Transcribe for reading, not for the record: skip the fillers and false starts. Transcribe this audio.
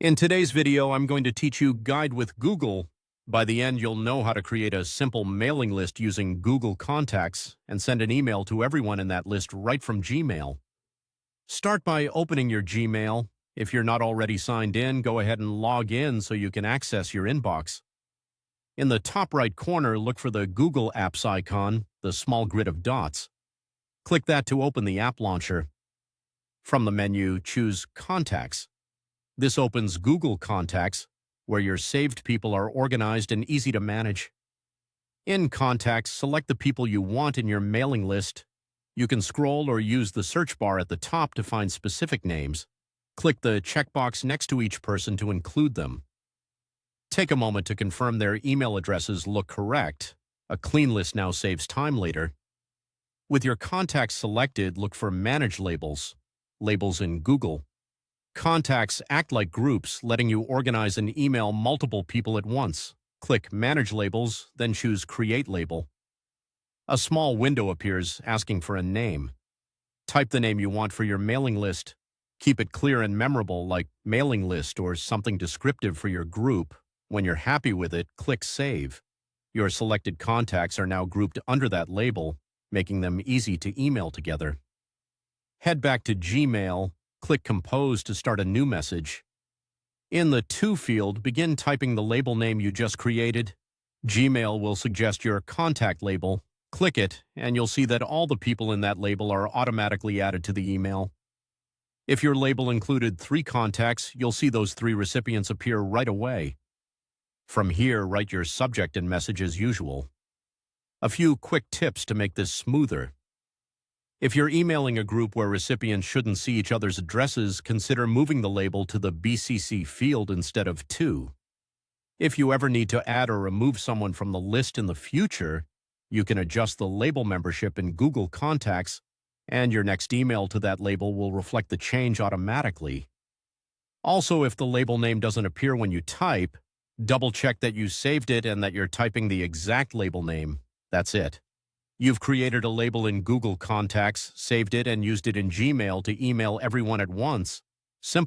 In today's video, I'm going to teach you Guide with Google. By the end, you'll know how to create a simple mailing list using Google Contacts and send an email to everyone in that list right from Gmail. Start by opening your Gmail. If you're not already signed in, go ahead and log in so you can access your inbox. In the top right corner, look for the Google Apps icon, the small grid of dots. Click that to open the app launcher. From the menu, choose Contacts. This opens Google Contacts, where your saved people are organized and easy to manage. In Contacts, select the people you want in your mailing list. You can scroll or use the search bar at the top to find specific names. Click the checkbox next to each person to include them. Take a moment to confirm their email addresses look correct. A clean list now saves time later. With your contacts selected, look for Manage Labels, labels in Google. Contacts act like groups, letting you organize and email multiple people at once. Click Manage Labels, then choose Create Label. A small window appears asking for a name. Type the name you want for your mailing list. Keep it clear and memorable, like mailing list or something descriptive for your group. When you're happy with it, click Save. Your selected contacts are now grouped under that label, making them easy to email together. Head back to Gmail. Click Compose to start a new message. In the To field, begin typing the label name you just created. Gmail will suggest your contact label. Click it, and you'll see that all the people in that label are automatically added to the email. If your label included 3 contacts, you'll see those 3 recipients appear right away. From here, write your subject and message as usual. A few quick tips to make this smoother. If you're emailing a group where recipients shouldn't see each other's addresses, consider moving the label to the BCC field instead of To. If you ever need to add or remove someone from the list in the future, you can adjust the label membership in Google Contacts, and your next email to that label will reflect the change automatically. Also, if the label name doesn't appear when you type, double-check that you saved it and that you're typing the exact label name. That's it. You've created a label in Google Contacts, saved it, and used it in Gmail to email everyone at once. Simple.